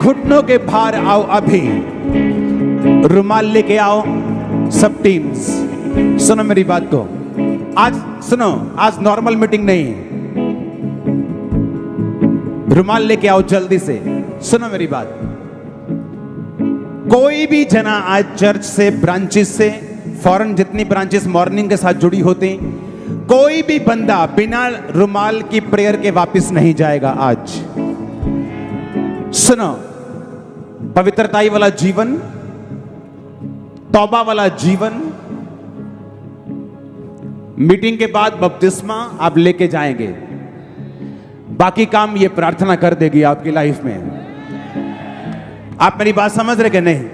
घुटनों के भार आओ अभी, रुमाल लेके आओ सब टीम्स। सुनो मेरी बात को, आज सुनो, आज नॉर्मल मीटिंग नहीं है। रुमाल लेके आओ जल्दी से। सुनो मेरी बात, कोई भी जना आज चर्च से, ब्रांचेस से, फॉरेन जितनी ब्रांचेस मॉर्निंग के साथ जुड़ी होती, कोई भी बंदा बिना रुमाल की प्रेयर के वापस नहीं जाएगा आज। सुनो, पवित्रताई वाला जीवन, तौबा वाला जीवन, मीटिंग के बाद बपतिस्मा आप लेके जाएंगे। बाकी काम ये प्रार्थना कर देगी आपकी लाइफ में। आप मेरी बात समझ रहे कि नहीं?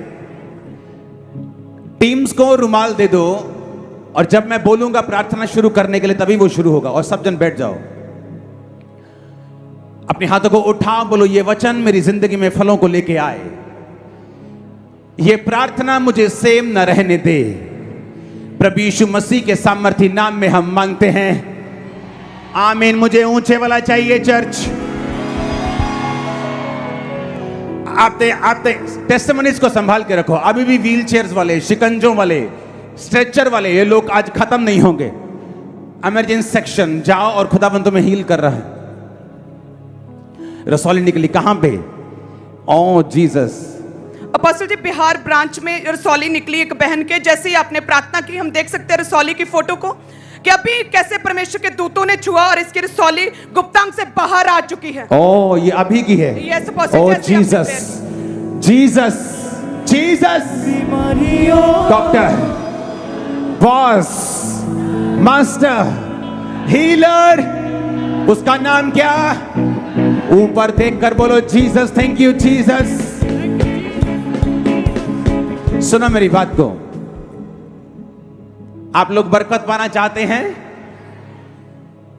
टीम्स को रुमाल दे दो और जब मैं बोलूंगा प्रार्थना शुरू करने के लिए तभी वो शुरू होगा। और सब जन बैठ जाओ, अपने हाथों को उठाओ, बोलो ये वचन मेरी जिंदगी में फलों को लेके आए। ये प्रार्थना मुझे सेम न रहने दे। प्रभु यीशु मसीह के सामर्थी नाम में हम मांगते हैं, आमीन। मुझे ऊंचे वाला चाहिए चर्च। आप टेस्टिमनीज को संभाल के रखो। अभी भी व्हील चेयर्स वाले, शिकंजों वाले, स्ट्रेचर वाले, ये लोग आज खत्म नहीं होंगे। इमरजेंसी सेक्शन जाओ और खुदाबंद तुम्हें हील कर रहा है। रसौली निकली कहां पे? ओ जीसस। अपोस्टल जी, बिहार ब्रांच में रसौली निकली एक बहन के। जैसे ही आपने प्रार्थना की, हम देख सकते हैं रसौली की फोटो को कि अभी कैसे परमेश्वर के दूतों ने छुआ और इसकी रसौली गुप्तांग से बाहर आ चुकी है। ओ, ये अभी की है। Yes apostle, oh Jesus, Jesus, Jesus. Doctor, boss, master, healer, उसका नाम क्या? ऊपर देखकर बोलो जीसस, थैंक यू जीसस। सुनो मेरी बात को, आप लोग बरकत पाना चाहते हैं?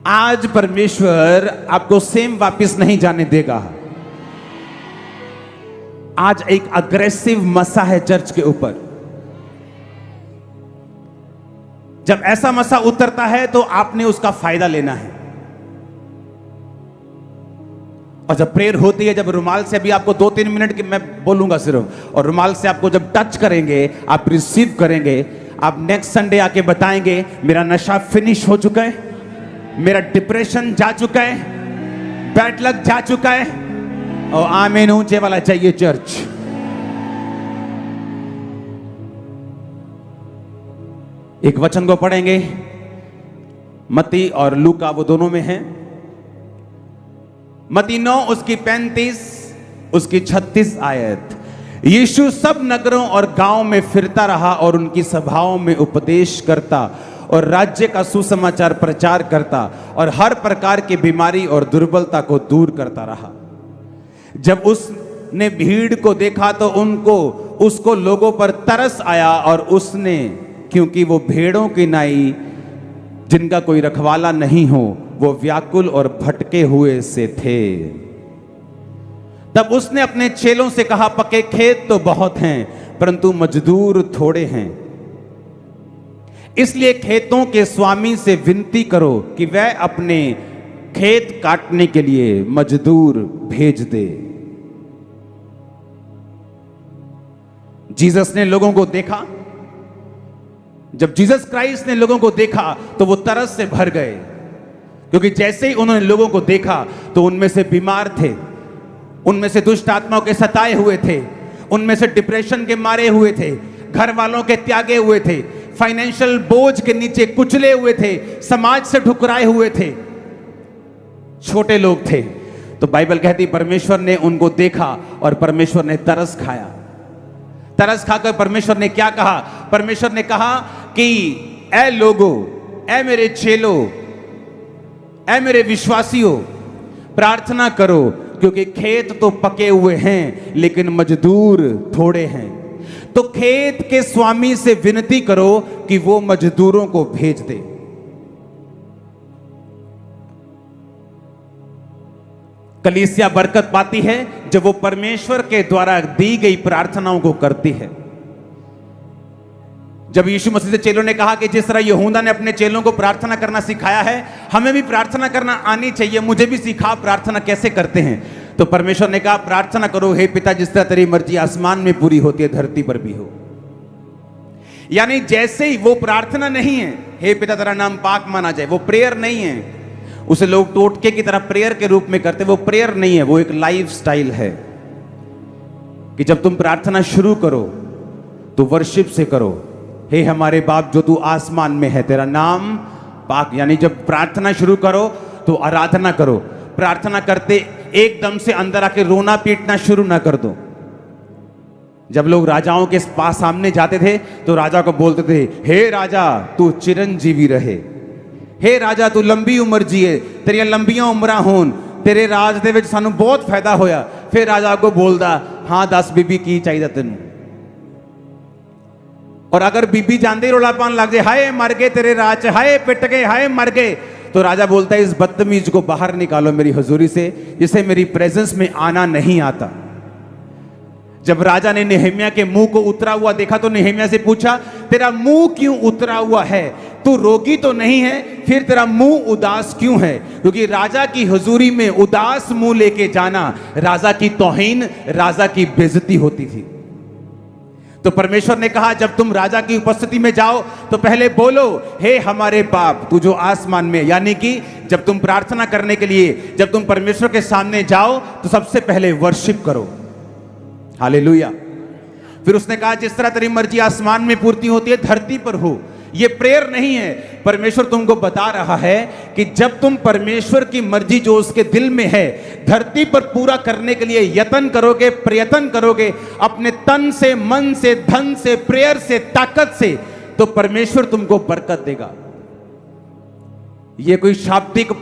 आज परमेश्वर आपको सेम वापस नहीं जाने देगा। आज एक अग्रेसिव मसा है चर्च के ऊपर। जब ऐसा मसा उतरता है तो आपने उसका फायदा लेना है। और जब प्रेयर होती है, जब रुमाल से, अभी आपको 2-3 मिनट की मैं बोलूंगा सिर्फ, और रुमाल से आपको जब टच करेंगे, आप रिसीव करेंगे, आप नेक्स्ट संडे आके बताएंगे मेरा नशा फिनिश हो चुका है, मेरा डिप्रेशन जा चुका है, बैड लक जा चुका है। और आमीन, ऊंचे वाला चाहिए चर्च। एक वचन को पढ़ेंगे, मत्ती और लूका, वो दोनों में है। मत्ती 9 उसकी 35 उसकी 36 आयत। यीशु सब नगरों और गांव में फिरता रहा और उनकी सभाओं में उपदेश करता और राज्य का सुसमाचार प्रचार करता और हर प्रकार की बीमारी और दुर्बलता को दूर करता रहा। जब उसने भीड़ को देखा तो उसको लोगों पर तरस आया और उसने, क्योंकि वो भेड़ों की नाई जिनका कोई रखवाला नहीं हो, वो व्याकुल और भटके हुए से थे। तब उसने अपने चेलों से कहा, पके खेत तो बहुत हैं परंतु मजदूर थोड़े हैं, इसलिए खेतों के स्वामी से विनती करो कि वह अपने खेत काटने के लिए मजदूर भेज दे। जीसस ने लोगों को देखा। जब जीसस क्राइस्ट ने लोगों को देखा तो वो तरस से भर गए, क्योंकि जैसे ही उन्होंने लोगों को देखा तो उनमें से बीमार थे, उनमें से दुष्ट आत्माओं के सताए हुए थे, उनमें से डिप्रेशन के मारे हुए थे, घर वालों के त्यागे हुए थे, फाइनेंशियल बोझ के नीचे कुचले हुए थे, समाज से ठुकराए हुए थे, छोटे लोग थे। तो बाइबल कहती परमेश्वर ने उनको देखा और परमेश्वर ने तरस खाया। तरस खाकर परमेश्वर ने क्या कहा? परमेश्वर ने कहा कि ऐ लोगों, ऐ मेरे चेलों, ऐ मेरे विश्वासियों, प्रार्थना करो, क्योंकि खेत तो पके हुए हैं लेकिन मजदूर थोड़े हैं। तो खेत के स्वामी से विनती करो कि वो मजदूरों को भेज दे। कलीसिया बरकत पाती है जब वो परमेश्वर के द्वारा दी गई प्रार्थनाओं को करती है। जब यीशु मसीह से चेलों ने कहा कि जिस तरह यूहन्ना ने अपने चेलों को प्रार्थना करना सिखाया है, हमें भी प्रार्थना करना आनी चाहिए, मुझे भी सिखा प्रार्थना कैसे करते हैं। तो परमेश्वर ने कहा प्रार्थना करो, हे पिता जिस तरह तेरी मर्जी आसमान में पूरी होती है धरती पर भी हो। यानी जैसे ही वो प्रार्थना नहीं है, हे पिता तेरा नाम पाक माना जाए, वो प्रेयर नहीं है। उसे लोग टोटके की तरह प्रेयर के रूप में करते, वो प्रेयर नहीं है, वो एक लाइफ स्टाइल है कि जब तुम प्रार्थना शुरू करो तो वर्शिप से करो, हे हमारे बाप जो तू आसमान में है तेरा नाम पाक। यानी जब प्रार्थना शुरू करो तो आराधना करो। प्रार्थना करते एकदम से अंदर आके रोना पीटना शुरू ना कर दो। जब लोग राजाओं के पास सामने जाते थे तो राजा को बोलते थे, हे राजा तू चिरंजीवी रहे, हे राजा तू लंबी उम्र जिए, तेरिया लंबियां उम्र होन, तेरे राज दे विच सानू बहुत फायदा होया। फिर राजा को बोलदा, हाँ दस बीबी की चाहिए तेन। और अगर बीबी जानते ही रोला पान लग जाए, हाय मर गए तेरे राज, हाय पिट गए, हाय मर गए, तो राजा बोलता है इस बदतमीज को बाहर निकालो मेरी हजूरी से, जिसे मेरी प्रेजेंस में आना नहीं आता। जब राजा ने नेहम्याह के मुंह को उतरा हुआ देखा तो नेहम्याह से पूछा, तेरा मुंह क्यों उतरा हुआ है? तू रोगी तो नहीं है, फिर तेरा मुंह उदास क्यों है? क्योंकि राजा की हुजूरी में उदास मुंह लेके जाना राजा की तौहीन, राजा की बेइज्जती होती थी। तो परमेश्वर ने कहा जब तुम राजा की उपस्थिति में जाओ तो पहले बोलो, हे हमारे बाप तू जो आसमान में। यानी कि जब तुम प्रार्थना करने के लिए, जब तुम परमेश्वर के सामने जाओ तो सबसे पहले वर्शिप करो। हालेलुया। फिर उसने कहा जिस तरह तेरी मर्जी आसमान में पूर्ति होती है धरती पर हो। ये प्रेयर नहीं है, परमेश्वर तुमको बता रहा है कि जब तुम परमेश्वर की मर्जी जो उसके दिल में है धरती पर पूरा करने के लिए यत्न करोगे, प्रयत्न करोगे अपने तन से, मन से, धन से, प्रेयर से, ताकत से, तो परमेश्वर तुमको बरकत देगा। ये कोई शाब्दिक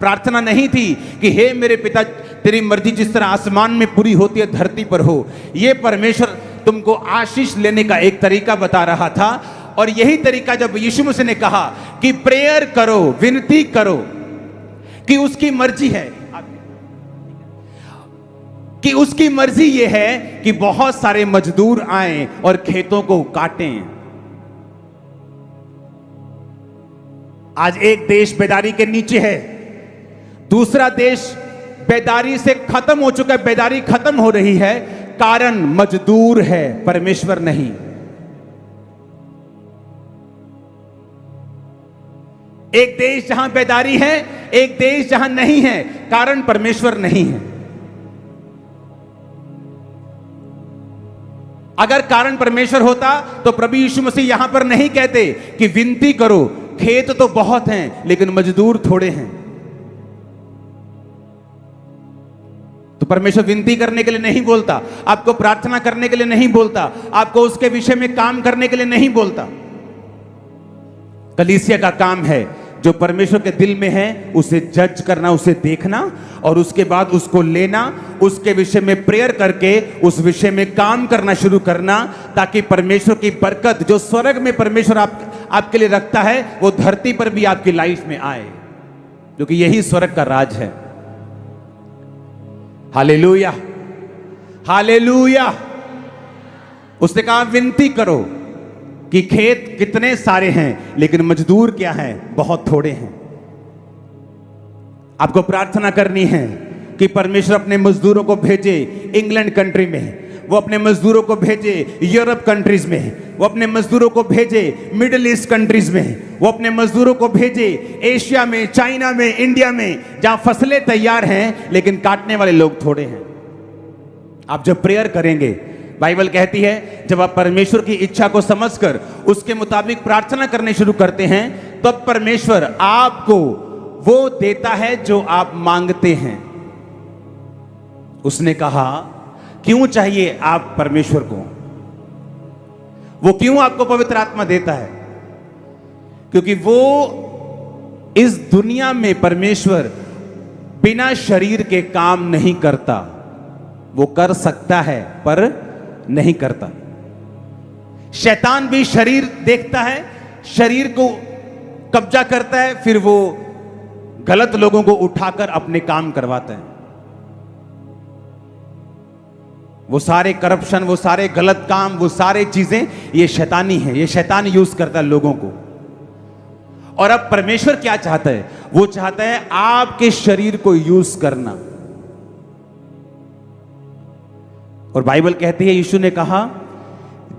प्रार्थना नहीं थी कि हे मेरे पिता तेरी मर्जी जिस तरह आसमान में पूरी होती है धरती पर हो। ये परमेश्वर तुमको आशीष लेने का एक तरीका बता रहा था। और यही तरीका जब यीशु मसीह ने कहा कि प्रेयर करो, विनती करो, कि उसकी मर्जी है, कि उसकी मर्जी ये है कि बहुत सारे मजदूर आए और खेतों को काटें। आज एक देश बेदारी के नीचे है, दूसरा देश बेदारी से खत्म हो चुका है, बेदारी खत्म हो रही है, कारण मजदूर है, परमेश्वर नहीं। एक देश जहां बेदारी है, एक देश जहां नहीं है, कारण परमेश्वर नहीं है। अगर कारण परमेश्वर होता तो प्रभु यीशु मसीह यहां पर नहीं कहते कि विनती करो, खेत तो बहुत हैं लेकिन मजदूर थोड़े हैं। तो परमेश्वर विनती करने के लिए नहीं बोलता, आपको प्रार्थना करने के लिए नहीं बोलता, आपको उसके विषय में काम करने के लिए नहीं बोलता। कलीसिया का काम है जो परमेश्वर के दिल में है उसे जज करना, उसे देखना और उसके बाद उसको लेना, उसके विषय में प्रेयर करके उस विषय में काम करना शुरू करना, ताकि परमेश्वर की बरकत जो स्वर्ग में परमेश्वर आपके लिए रखता है वो धरती पर भी आपकी लाइफ में आए, क्योंकि यही स्वर्ग का राज है। Hallelujah, hallelujah. उसने कहा विनती करो कि खेत कितने सारे हैं लेकिन मजदूर क्या हैं, बहुत थोड़े हैं। आपको प्रार्थना करनी है कि परमेश्वर अपने मजदूरों को भेजे इंग्लैंड कंट्री में, वो अपने मजदूरों को भेजे यूरोप कंट्रीज में, वो अपने मजदूरों को भेजे मिडिल ईस्ट कंट्रीज में, वो अपने मजदूरों को भेजे एशिया में, चाइना में, इंडिया में, जहां फसलें तैयार हैं लेकिन काटने वाले लोग थोड़े हैं। आप जब प्रेयर करेंगे, बाइबल कहती है जब आप परमेश्वर की इच्छा को समझकर उसके मुताबिक प्रार्थना करने शुरू करते हैं तब परमेश्वर आपको वो देता है जो आप मांगते हैं। उसने कहा क्यों चाहिए आप परमेश्वर को? वो क्यों आपको पवित्र आत्मा देता है? क्योंकि वो इस दुनिया में परमेश्वर बिना शरीर के काम नहीं करता। वो कर सकता है पर नहीं करता। शैतान भी शरीर देखता है, शरीर को कब्जा करता है, फिर वो गलत लोगों को उठाकर अपने काम करवाता है। वो सारे करप्शन, वो सारे गलत काम, वो सारे चीजें ये शैतानी है, ये शैतान यूज करता है लोगों को। और अब परमेश्वर क्या चाहता है? वो चाहता है आपके शरीर को यूज करना। और बाइबल कहती है, यीशु ने कहा,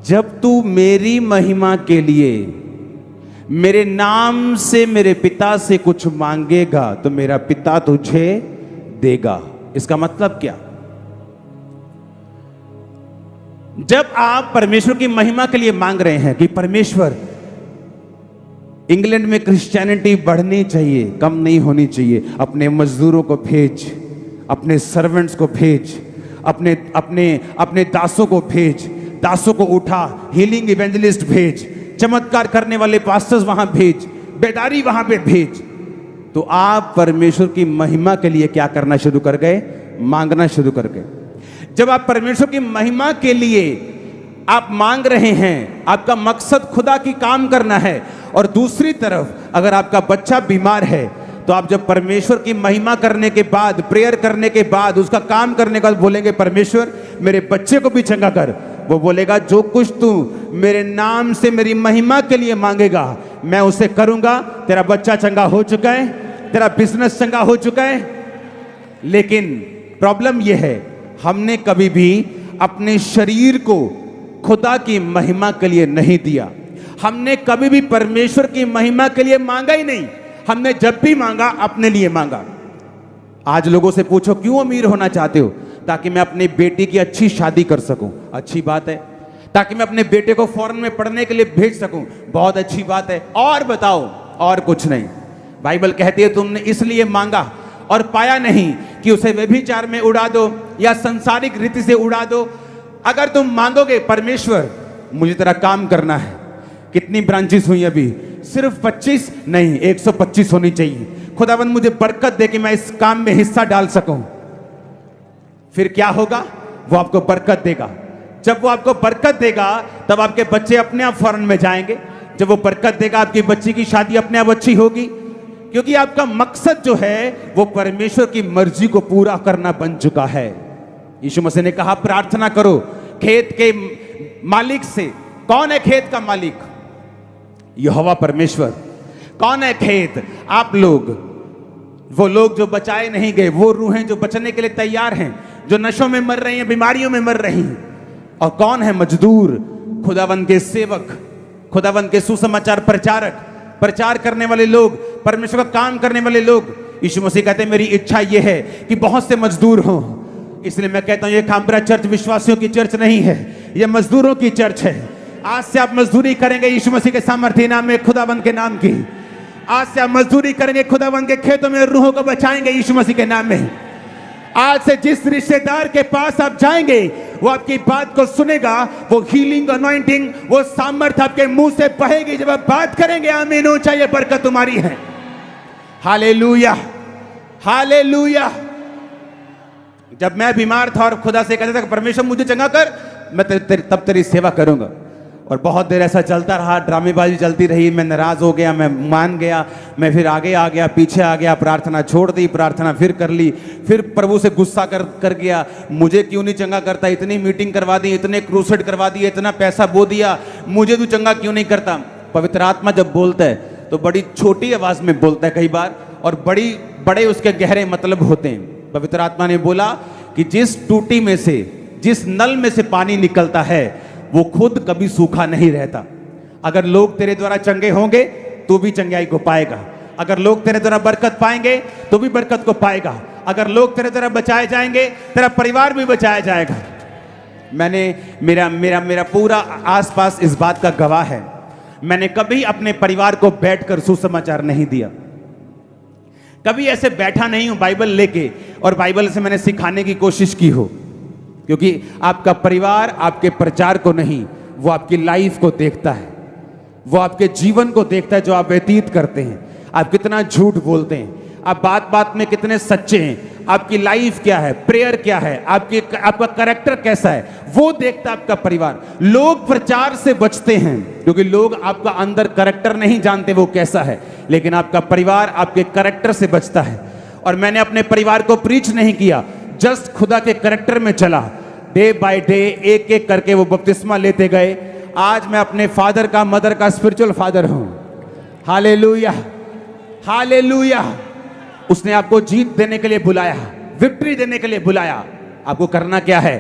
जब तू मेरी महिमा के लिए मेरे नाम से मेरे पिता से कुछ मांगेगा तो मेरा पिता तुझे देगा। इसका मतलब क्या? जब आप परमेश्वर की महिमा के लिए मांग रहे हैं कि परमेश्वर, इंग्लैंड में क्रिश्चियनिटी बढ़नी चाहिए, कम नहीं होनी चाहिए, अपने मजदूरों को भेज, अपने सर्वेंट्स को भेज, अपने अपने अपने दासों को भेज, दासों को उठा, हीलिंग इवेंजलिस्ट भेज, चमत्कार करने वाले पास्टर्स वहां भेज, बेदारी वहां पे भेज। तो आप परमेश्वर की महिमा के लिए क्या करना शुरू कर गए? मांगना शुरू कर गए। जब आप परमेश्वर की महिमा के लिए आप मांग रहे हैं, आपका मकसद खुदा की काम करना है, और दूसरी तरफ अगर आपका बच्चा बीमार है, तो आप जब परमेश्वर की महिमा करने के बाद, प्रेयर करने के बाद, उसका काम करने के बाद बोलेंगे, परमेश्वर मेरे बच्चे को भी चंगा कर, वो बोलेगा, जो कुछ तू मेरे नाम से मेरी महिमा के लिए मांगेगा मैं उसे करूंगा। तेरा बच्चा चंगा हो चुका है, तेरा बिजनेस चंगा हो चुका है। लेकिन प्रॉब्लम यह है, हमने कभी भी अपने शरीर को खुदा की महिमा के लिए नहीं दिया। हमने कभी भी परमेश्वर की महिमा के लिए मांगा ही नहीं। हमने जब भी मांगा अपने लिए मांगा। आज लोगों से पूछो, क्यों अमीर होना चाहते हो? ताकि मैं अपनी बेटी की अच्छी शादी कर सकूं, अच्छी बात है। ताकि मैं अपने बेटे को फॉरेन में पढ़ने के लिए भेज सकूं, बहुत अच्छी बात है। और बताओ? और कुछ नहीं। बाइबल कहती है, तुमने इसलिए मांगा और पाया नहीं कि उसे व्यभिचार में उड़ा दो या संसारिक रीति से उड़ा दो। अगर तुम मांगोगे, परमेश्वर मुझे तेरा काम करना है, कितनी ब्रांचेस हुई अभी? सिर्फ 25 नहीं, 125 होनी चाहिए। खुदावंद मुझे बरकत दे कि मैं इस काम में हिस्सा डाल सकूं। फिर क्या होगा? वो आपको बरकत देगा। जब वो आपको बरकत देगा, तब आपके बच्चे अपने आप फॉरेन में जाएंगे। जब वो बरकत देगा, आपकी बच्ची की शादी अपने आप अच्छी होगी, क्योंकि आपका मकसद जो है वो परमेश्वर की मर्जी को पूरा करना बन चुका है। यीशु मसीह ने कहा, प्रार्थना करो खेत के मालिक से। कौन है खेत का मालिक? यहोवा परमेश्वर। कौन है खेत? आप लोग, वो लोग जो बचाए नहीं गए, वो रूहें जो बचने के लिए तैयार हैं, जो नशों में मर रही हैं, बीमारियों में मर रही हैं। और कौन है मजदूर? खुदावंद के सेवक, खुदावंद के सुसमाचार प्रचारक, प्रचार करने वाले लोग, परमेश्वर का काम करने वाले लोग। यीशु मसीह कहते हैं, मेरी इच्छा यह है कि बहुत से मजदूर हों। इसलिए मैं कहता हूं, ये खामपुरा चर्च विश्वासियों की चर्च नहीं है, ये मजदूरों की चर्च है। आज से आप मजदूरी करेंगे यीशु मसीह के सामर्थ्य नाम में, खुदावंद के नाम की। आज से आप मजदूरी करेंगे, खुदावंद के खेतों में रूहों को बचाएंगे यीशु मसीह के नाम में। आज से जिस रिश्तेदार के पास आप जाएंगे, वो आपकी बात को सुनेगा। वो हीलिंग, अनॉइंटिंग, वो सामर्थ्य आपके मुंह से बहेगी जब आप बात करेंगे। आमीन हो, चाहिए बरकत तुम्हारी है। Hallelujah, hallelujah. जब मैं बीमार था और खुदा से कहता था, परमेश्वर मुझे चंगा कर, मैं तब तेरी सेवा करूंगा। और बहुत देर ऐसा चलता रहा, ड्रामेबाजी चलती रही। मैं नाराज हो गया, मैं मान गया, मैं फिर आगे आ गया, पीछे आ गया, प्रार्थना छोड़ दी, प्रार्थना फिर कर ली, फिर प्रभु से गुस्सा कर गया, मुझे क्यों नहीं चंगा करता? इतनी मीटिंग करवा दी, इतने क्रूसेड करवा दिए, इतना पैसा बो दिया, मुझे तू चंगा क्यों नहीं करता? पवित्र आत्मा जब बोलता है तो बड़ी छोटी आवाज में बोलता है कई बार, और बड़े उसके गहरे मतलब होते हैं। पवित्र आत्मा ने बोला कि जिस टूटी में से, जिस नल में से पानी निकलता है, वो खुद कभी सूखा नहीं रहता। अगर लोग तेरे द्वारा चंगे होंगे तो भी चंगाई को पाएगा। अगर लोग तेरे द्वारा बरकत पाएंगे तो भी बरकत को पाएगा। अगर लोग तेरे द्वारा बचाए जाएंगे, तेरा परिवार भी बचाया जाएगा। मेरा पूरा आसपास इस बात का गवाह है। मैंने कभी अपने परिवार को बैठकर सुसमाचार नहीं दिया। कभी ऐसे बैठा नहीं हूं बाइबल लेके और बाइबल से मैंने सिखाने की कोशिश की हो, क्योंकि आपका परिवार आपके प्रचार को नहीं, वो आपकी लाइफ को देखता है, वो आपके जीवन को देखता है जो आप व्यतीत करते हैं। आप कितना झूठ बोलते हैं, आप बात बात में कितने सच्चे हैं, आपकी लाइफ क्या है, प्रेयर क्या है, आपका कैरेक्टर कैसा है, वो देखता है आपका परिवार। लोग प्रचार से बचते हैं क्योंकि लोग आपका अंदर कैरेक्टर नहीं जानते वो कैसा है, लेकिन आपका परिवार आपके कैरेक्टर से बचता है। और मैंने अपने परिवार को प्रीच नहीं किया, जस्ट खुदा के कैरेक्टर में चला। डे बाय डे एक एक करके वो बपतिस्मा लेते गए। आज मैं अपने फादर का, मदर का स्पिरिचुअल फादर हूं। Hallelujah, hallelujah. उसने आपको जीत देने के लिए बुलाया, विक्ट्री देने के लिए बुलाया। आपको करना क्या है?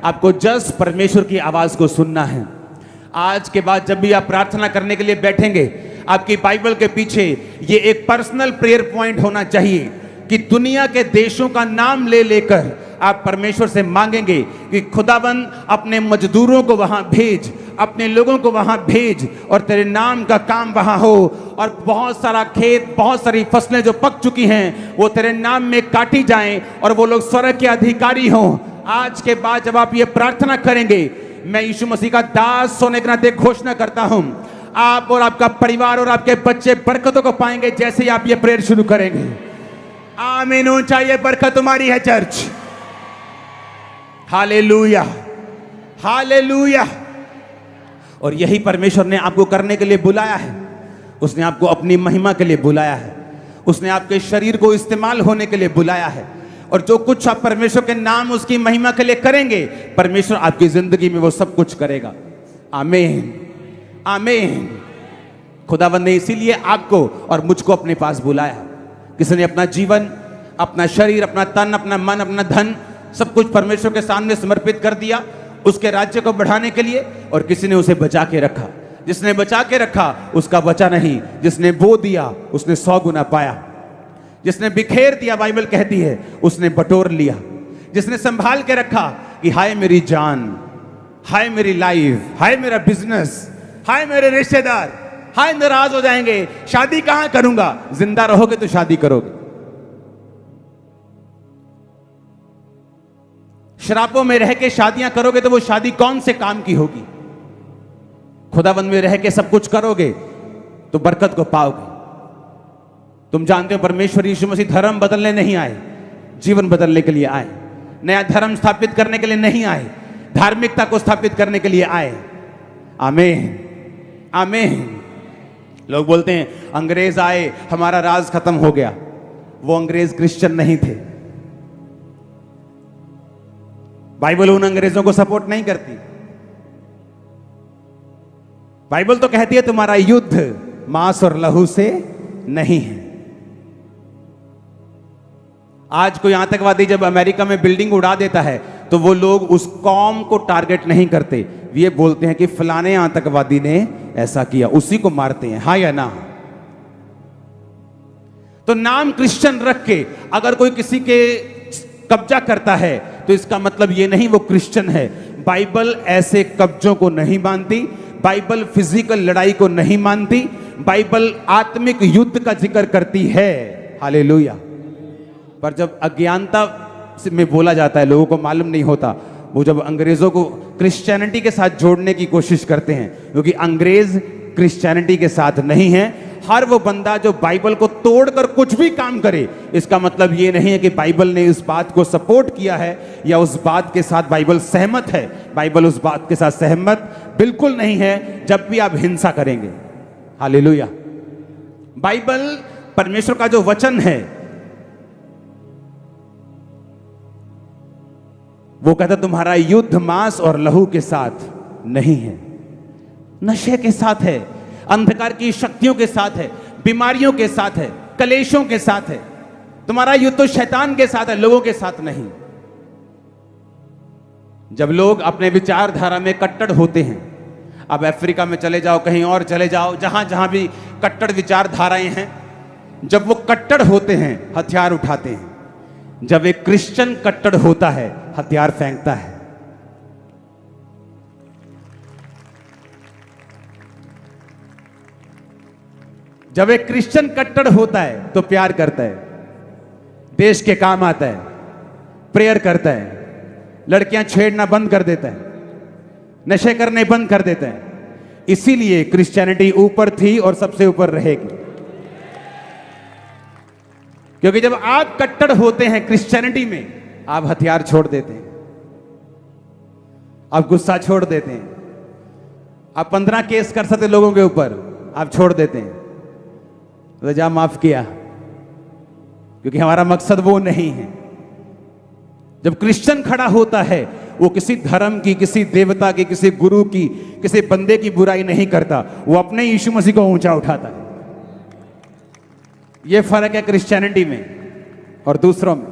आपको जस्ट परमेश्वर की आवाज को सुनना है। आज के बाद जब भी आप प्रार्थना करने के लिए बैठेंगे, आपकी बाइबल के पीछे ये एक पर्सनल प्रेयर पॉइंट होना चाहिए कि दुनिया के देशों का नाम ले लेकर आप परमेश्वर से मांगेंगे कि खुदाबंद अपने मजदूरों को वहां भेज, अपने लोगों को वहां भेज और तेरे नाम का काम वहां हो। और बहुत सारा खेत, बहुत सारी फसलें जो पक चुकी हैं वो तेरे नाम में काटी जाएं और वो लोग स्वर्ग के अधिकारी हों। आज के बाद जब आप ये प्रार्थना करेंगे, मैं यीशु मसीह का दास होने के नाते घोषणा करता हूं, आप और आपका परिवार और आपके बच्चे बरकतों को पाएंगे जैसे ही आप ये प्रेयर शुरू करेंगे। आमीन। ऊंचा ये बरकत तुम्हारी है चर्च। Hallelujah, hallelujah. और यही परमेश्वर ने आपको करने के लिए बुलाया है। उसने आपको अपनी महिमा के लिए बुलाया है। उसने आपके शरीर को इस्तेमाल होने के लिए बुलाया है। और जो कुछ आप परमेश्वर के नाम, उसकी महिमा के लिए करेंगे, परमेश्वर आपकी जिंदगी में वो सब कुछ करेगा। आमीन, आमीन। खुदावंद ने इसीलिए आपको और मुझको अपने पास बुलाया। किसी ने अपना जीवन, अपना शरीर, अपना तन, अपना मन, अपना धन सब कुछ परमेश्वर के सामने समर्पित कर दिया उसके राज्य को बढ़ाने के लिए, और किसी ने उसे बचा के रखा। जिसने बचा के रखा उसका बचा नहीं, जिसने बो दिया उसने 100 गुना पाया। जिसने बिखेर दिया, बाइबल कहती है, उसने बटोर लिया। जिसने संभाल के रखा कि हाय मेरी जान, हाय मेरी लाइफ, हाय मेरा बिजनेस, हाय मेरे रिश्तेदार, हाय नाराज हो जाएंगे, शादी कहां करूंगा। जिंदा रहोगे तो शादी करोगे। शराबों में रह के शादियां करोगे तो वो शादी कौन से काम की होगी। खुदाबंद में रह के सब कुछ करोगे तो बरकत को पाओगे। तुम जानते हो परमेश्वर यीशु मसीह धर्म बदलने नहीं आए, जीवन बदलने के लिए आए। नया धर्म स्थापित करने के लिए नहीं आए, धार्मिकता को स्थापित करने के लिए आए। आमीन, आमीन। लोग बोलते हैं अंग्रेज आए, हमारा राज खत्म हो गया। वो अंग्रेज क्रिश्चियन नहीं थे। बाइबल उन अंग्रेजों को सपोर्ट नहीं करती। बाइबल तो कहती है तुम्हारा युद्ध मांस और लहू से नहीं है। आज कोई आतंकवादी जब अमेरिका में बिल्डिंग उड़ा देता है तो वो लोग उस कौम को टारगेट नहीं करते, ये बोलते हैं कि फलाने आतंकवादी ने ऐसा किया, उसी को मारते हैं। हाँ या ना। तो नाम क्रिश्चियन रख के अगर कोई किसी के कब्जा करता है तो इसका मतलब ये नहीं वो क्रिश्चियन है। बाइबल ऐसे कब्जों को नहीं मानती, बाइबल फिजिकल लड़ाई को नहीं मानती, बाइबल आत्मिक युद्ध का जिक्र करती है। हालेलुया। पर जब अज्ञानता में बोला जाता है, लोगों को मालूम नहीं होता, वो जब अंग्रेजों को क्रिश्चियनिटी के साथ जोड़ने की कोशिश करते हैं, क्योंकि अंग्रेज क्रिश्चियनिटी के साथ नहीं है। हर वो बंदा जो बाइबल को तोड़कर कुछ भी काम करे, इसका मतलब ये नहीं है कि बाइबल ने इस बात को सपोर्ट किया है या उस बात के साथ बाइबल सहमत है। बाइबल उस बात के साथ सहमत बिल्कुल नहीं है जब भी आप हिंसा करेंगे। हालेलुया। बाइबल परमेश्वर का जो वचन है वो कहता तुम्हारा युद्ध मांस और लहू के साथ नहीं है, नशे के साथ है, अंधकार की शक्तियों के साथ है, बीमारियों के साथ है, कलेशों के साथ है। तुम्हारा युद्ध तो शैतान के साथ है, लोगों के साथ नहीं। जब लोग अपने विचारधारा में कट्टर होते हैं, अब अफ्रीका में चले जाओ, कहीं और चले जाओ, जहां जहां भी कट्टर विचारधाराएं हैं, जब वो कट्टर होते हैं हथियार उठाते हैं। जब एक क्रिश्चियन कट्टर होता है हथियार फेंकता है। जब एक क्रिश्चियन कट्टर होता है तो प्यार करता है, देश के काम आता है, प्रेयर करता है, लड़कियां छेड़ना बंद कर देता है, नशे करने बंद कर देता है। इसीलिए क्रिश्चियनिटी ऊपर थी और सबसे ऊपर रहेगी। क्योंकि जब आप कट्टर होते हैं क्रिश्चियनिटी में, आप हथियार छोड़ देते हैं, आप गुस्सा छोड़ देते हैं, आप 15 केस कर सकते लोगों के ऊपर, आप छोड़ देते हैं, रजा माफ किया, क्योंकि हमारा मकसद वो नहीं है। जब क्रिश्चियन खड़ा होता है वो किसी धर्म की, किसी देवता की, किसी गुरु की, किसी बंदे की बुराई नहीं करता, वो अपने यीशु मसीह को ऊंचा उठाता है। ये फर्क है क्रिश्चियनिटी में और दूसरों में।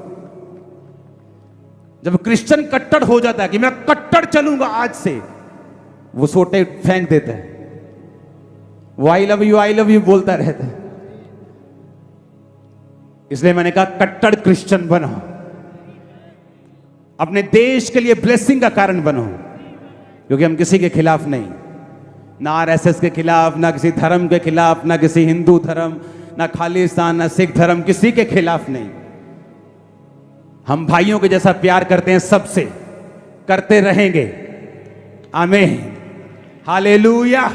जब क्रिश्चियन कट्टर हो जाता है कि मैं कट्टर चलूंगा आज से, वो सोटे फेंक देता है, वो आई लव यू बोलता रहता है। इसलिए मैंने कहा कट्टर क्रिश्चियन बनो, अपने देश के लिए ब्लेसिंग का कारण बनो, क्योंकि हम किसी के खिलाफ नहीं, ना आरएसएस के खिलाफ, ना किसी धर्म के खिलाफ, ना किसी हिंदू धर्म, ना खालिस्तान, ना सिख धर्म, किसी के खिलाफ नहीं। हम भाइयों के जैसा प्यार करते हैं, सबसे करते रहेंगे। आमीन, हालेलुया।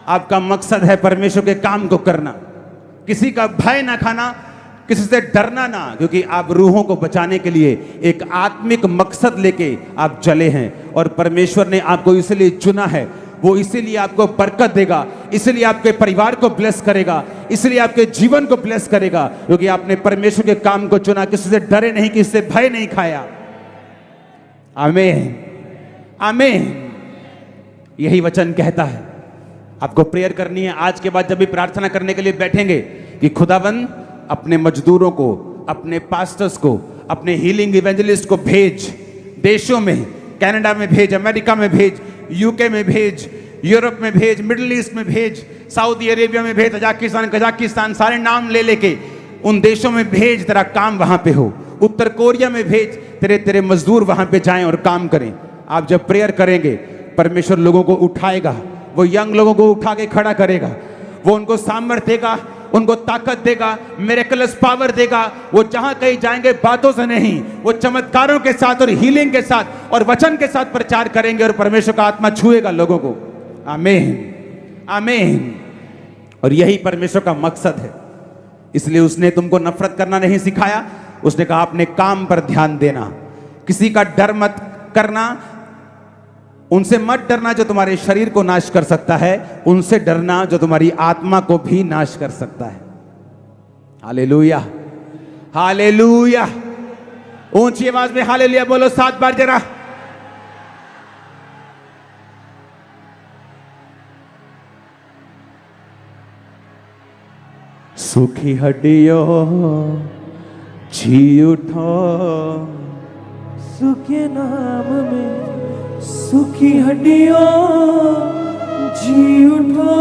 आपका मकसद है परमेश्वर के काम को करना, किसी का भय ना खाना, किसी से डरना ना, क्योंकि आप रूहों को बचाने के लिए एक आत्मिक मकसद लेके आप चले हैं, और परमेश्वर ने आपको इसलिए चुना है। वो इसीलिए आपको बरकत देगा, इसलिए आपके परिवार को ब्लेस करेगा, इसलिए आपके जीवन को ब्लेस करेगा, क्योंकि आपने परमेश्वर के काम को चुना, किसी से डरे नहीं, किसी से भय नहीं खाया। आमीन, आमीन। यही वचन कहता है। आपको प्रेयर करनी है आज के बाद, जब भी प्रार्थना करने के लिए बैठेंगे, कि खुदावन अपने मजदूरों को, अपने पास्टर्स को, अपने हीलिंग इवेंजलिस्ट को भेज, देशों में, कनाडा में भेज, अमेरिका में भेज, यूके में भेज, यूरोप में भेज, मिडिल ईस्ट में भेज, सऊदी अरेबिया में भेज, कजाकिस्तान, सारे नाम ले लेके उन देशों में भेज, तेरा काम वहां पे हो। उत्तर कोरिया में भेज, तेरे मजदूर वहां पे जाएं और काम करें। आप जब प्रेयर करेंगे, परमेश्वर लोगों को उठाएगा, वो यंग लोगों को उठा के खड़ा करेगा, वो उनको सामर्थ्य देगा, उनको ताकत देगा, मिरेकलस पावर देगा। वो जहां कहीं जाएंगे बातों से नहीं, वो चमत्कारों के साथ और हीलिंग के साथ और वचन के साथ प्रचार करेंगे, और परमेश्वर का आत्मा छुएगा लोगों को। आमीन, आमीन। और यही परमेश्वर का मकसद है। इसलिए उसने तुमको नफरत करना नहीं सिखाया, उसने कहा अपने काम पर ध्यान देना, किसी का डर मत करना, उनसे मत डरना जो तुम्हारे शरीर को नाश कर सकता है, उनसे डरना जो तुम्हारी आत्मा को भी नाश कर सकता है। Hallelujah, hallelujah. ऊंची आवाज में हालेलुया बोलो 7 बार जरा। सूखी हड्डियों जी उठो, सूखे नाम में सूखी हड्डियों जी उठो,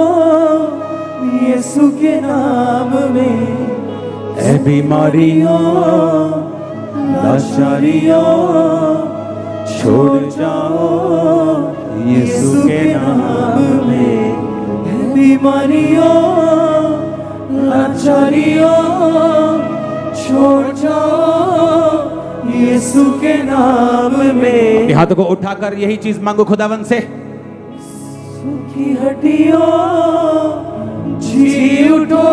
यीशु के नाम में ऐ बीमारियों लाचारियों छोड़ जाओ, यीशु के नाम में। है बीमारियों लाचारियों छोड़ जाओ, यीशु के नाम में। हाथों को उठाकर यही चीज मांगो खुदावन से। सूखी हड्डियों जी उठो,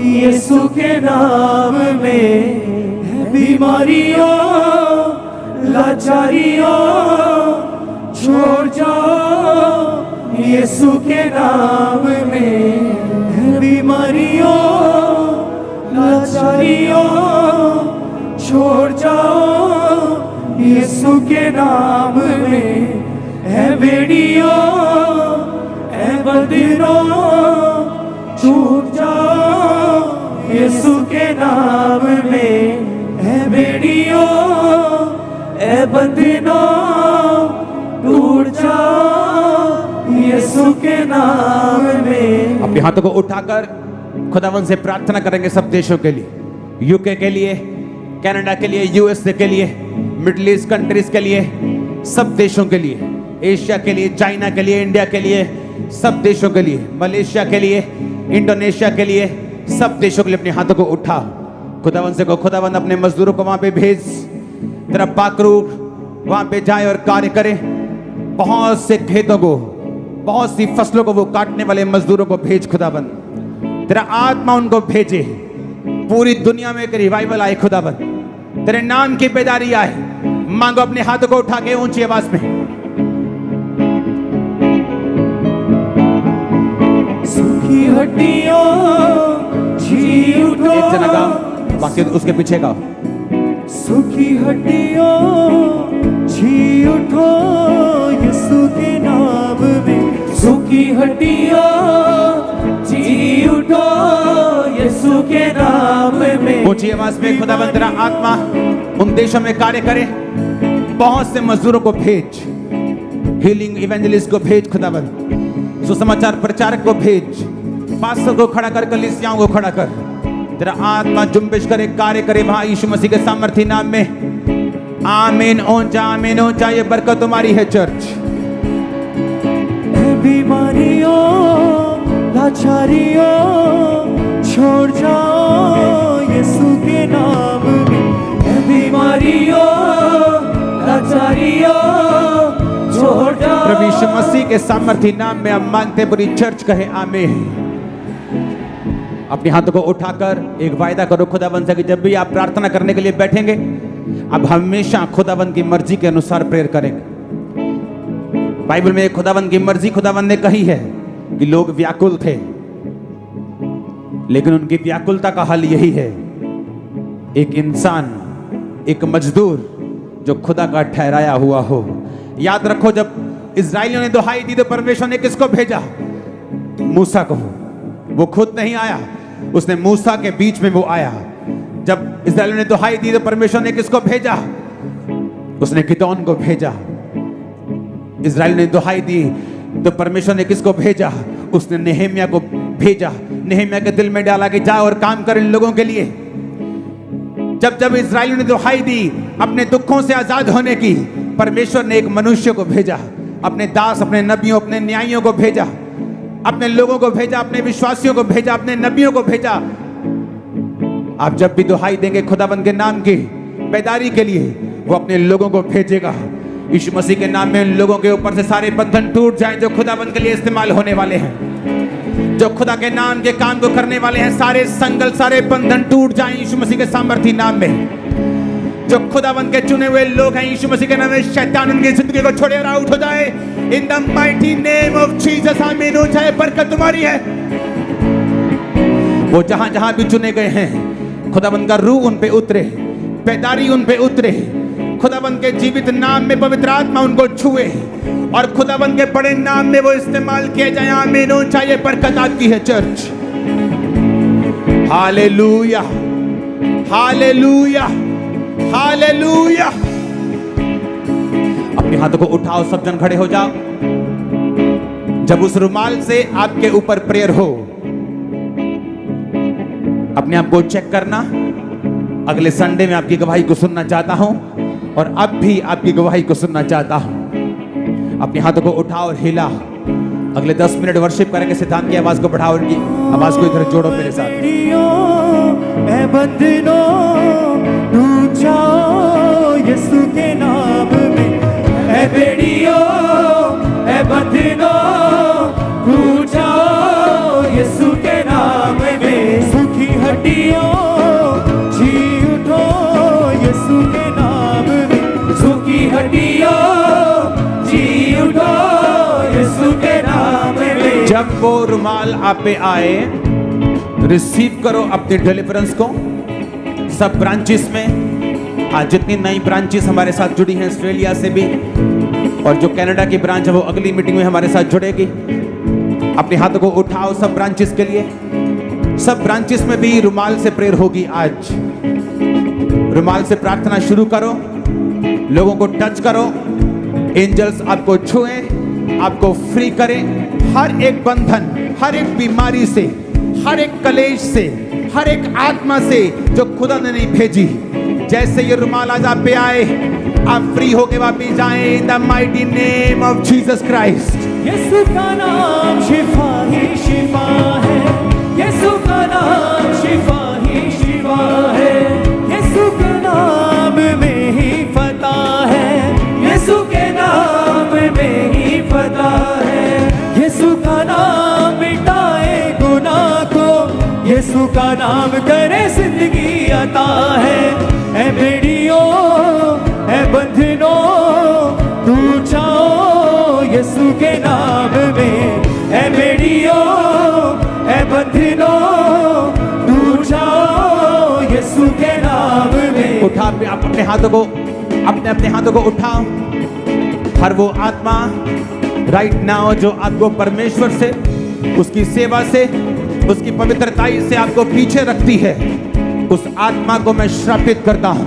यीशु के नाम में। है बीमारियों लाचारियों छोड़ जाओ, यीशु के नाम में। है बीमारियों लाचारियों छोड़ जाओ, यीशु के नाम में। है बेड़ियों है बंदिनों छूट जाओ, यीशु के नाम में। है बेड़ियों है बंदिनों टूट जाओ, यीशु के नाम में। अपने हाथों को उठाकर खुदावन से प्रार्थना करेंगे सब देशों के लिए, यूके के लिए, कनाडा के लिए, यूएसए के लिए, मिडिल ईस्ट कंट्रीज के लिए, सब देशों के लिए, एशिया के लिए, चाइना के लिए, इंडिया के लिए, सब देशों के लिए, मलेशिया के लिए, इंडोनेशिया के लिए, सब देशों के लिए अपने हाथों को उठा। खुदावन से कहो, खुदावन अपने मजदूरों को वहां पे भेज, तेरा पाकरू वहां पे जाए और कार्य करे। बहुत से खेतों को, बहुत सी फसलों को वो काटने वाले मजदूरों को भेज खुदावन, तेरा आत्मा उनको भेजे। पूरी दुनिया में एक रिवाइवल आए खुदावन, तेरे नाम की बेदारी आए। मांगो अपने हाथों को उठा के ऊंची आवाज में। सूखी हड्डियों जी उठो, एक जना गाओ, बाकी उसके पीछे गाओ। सूखी हड्डियों जी उठो, यीशु के नाम में। सूखी हड्डियों जी उठो, यीशु के नाम में। ऊंची आवाज में खुदाबंद तेरा आत्मा उन देशों में कार्य करे, बहुत से मजदूरों को भेज, हीलिंग इवेंजलिस्ट को भेज खुदाबंद, सुसमाचार प्रचारक को भेज, पास्टर को खड़ा कर, कलीसियाओं को खड़ा कर, तेरा आत्मा जुम्बिश करे, कार्य करे वहां यीशु मसीह के सामर्थी नाम में। आमीन आमीन हो जाए, बरकत तुम्हारी है चर्च। बीमारियों लाचारियों छोड़ जाओ यीशु के नाम में। बीमारियों लाचारियों छोड़ जाओ प्रभु यीशु मसीह के सामर्थी नाम में हम मांगते, पूरी चर्च कहे आमीन। अपने हाथों को उठाकर एक वायदा करो खुदाबंद से कि जब भी आप प्रार्थना करने के लिए बैठेंगे, अब हमेशा खुदाबंद की मर्जी के अनुसार प्रेयर करेंगे। बाइबल में खुदाबंद की मर्जी खुदाबंद ने कही है कि लोग व्याकुल थे, लेकिन उनकी व्याकुलता का हल यही है, एक इंसान, एक मजदूर जो खुदा का ठहराया हुआ हो। याद रखो, जब इस्राएलियों ने दुहाई दी तो परमेश्वर ने किसको भेजा? मूसा को। वो खुद नहीं आया, उसने मूसा के बीच में वो आया। जब इस्राएलियों ने दुहाई दी तो परमेश्वर ने किसको भेजा? उसने गिदोन को भेजा। इस्राएल ने दुहाई दी तो परमेश्वर ने किसको भेजा? उसने नेहेमिया को भेजा। नेहेमिया के दिल में डाला कि जा और काम कर इन लोगों के लिए। जब जब इस्राएलियों ने दुहाई दी अपने दुखों से आजाद होने की, परमेश्वर ने एक मनुष्य को भेजा, अपने दास, अपने नबियों, अपने न्यायियों को भेजा, अपने लोगों को भेजा, अपने विश्वासियों को भेजा, अपने नबियों को भेजा। आप जब भी दुहाई देंगे खुदाबंद के नाम की बेदारी के लिए, वो अपने लोगों को भेजेगा। यीशु मसीह के नाम में उन लोगों के ऊपर से सारे बंधन टूट जाएं जो खुदाबंद के लिए इस्तेमाल होने वाले हैं, जो खुदा के नाम के काम को करने वाले हैं। सारे संगल, सारे बंधन टूट जाएं यीशु मसीह के सामर्थी नाम में। जो खुदाबंद के चुने हुए लोग हैं यीशु मसीह के नाम में, शैतान उनकी जिंदगी को छोड़े और आउट हो जाए। इन the mighty name of Jesus आमीन हो जाए। बरकत तुम्हारी है। वो जहां जहां भी चुने गए हैं, खुदाबंद का रूह उन पे उतरे, बेदारी उन पे उतरे, खुदाबंद के जीवित नाम में पवित्र आत्मा उनको छुए और खुदाबंद के बड़े नाम में वो इस्तेमाल किए जाए। आमीन हो चाहिए। बरकत आपकी है चर्च। Hallelujah, hallelujah, hallelujah. अपने हाथों को उठाओ, सब जन खड़े हो जाओ। जब उस रुमाल से आपके ऊपर प्रेयर हो, अपने आप को चेक करना। अगले संडे में आपकी गवाही को सुनना चाहता हूं और अब भी आपकी गवाही को सुनना चाहता हूं। अपने हाथों को उठाओ और हिला। अगले 10 मिनट वर्शिप करेंगे। सिद्धांत की आवाज को बढ़ाओ, उनकी आवाज को इधर जोड़ो मेरे साथ। मैं बंधनों टूट जाओ यीशु के नाम में। ऐ बेड़ियों, ऐ बंधनों टूट जाओ यीशु के नाम में। सूखी हड्डियों जी उठो यीशु के नाम में। सूखी हड्डियों जी उठो यीशु के नाम में। जब वो रुमाल आप पे आए, रिसीव करो अपनी डिलीवरेंस को। सब ब्रांचेस में आज जितनी नई ब्रांचेस हमारे साथ जुड़ी हैं, ऑस्ट्रेलिया से भी, और जो कनाडा की ब्रांच है वो अगली मीटिंग में हमारे साथ जुड़ेगी। अपने हाथों को उठाओ सब ब्रांचेस के लिए। सब ब्रांचेस में भी रुमाल से प्रेयर होगी आज। रुमाल से प्रार्थना शुरू करो, लोगों को टच करो, एंजल्स आपको छुएं, आपको फ्री करें हर एक बंधन, हर एक बीमारी से, हर एक कलेश से, हर एक आत्मा से जो खुदा ने नहीं भेजी। जैसे ये रुमाल आज आप पे आए, आप फ्री होके वापिस जाएं in the mighty name of Jesus Christ. यीशु का नाम शिफा ही शिफा है। यीशु का नाम शिफा ही शिफा है। यीशु के नाम में ही फतह है। यीशु के नाम में ही फतह है। यीशु का नाम मिटाए गुनाह को। यीशु का नाम करे जिंदगी अता है। ऐ बेड़ियों, ऐ बंधनों टूट जाओ यीशु के नाम में। ऐ बेड़ियों, ऐ बंधनों टूट जाओ यीशु के नाम में। उठा आप अपने हाथों को, अपने हाथों को उठाओ। हर वो आत्मा राइट नाउ जो आपको परमेश्वर से, उसकी सेवा से, उसकी पवित्रताई से आपको पीछे रखती है, उस आत्मा को मैं श्रापित करता हूं।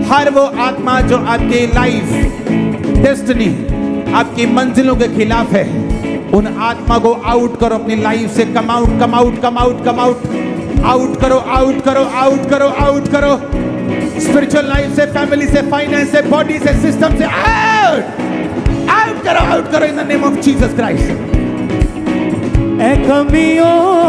हर वो आत्मा जो आपकी लाइफ डेस्टिनी आपकी मंजिलों के खिलाफ है, उन आत्मा को आउट करो अपनी लाइफ से। Come out, come out, come out, come out, out करो, आउट करो, आउट करो, आउट करो। स्पिरिचुअल लाइफ से, फैमिली से, फाइनेंस से, बॉडी से, सिस्टम से, आउट आउट करो, आउट करो in the name of Jesus Christ. ए कमियों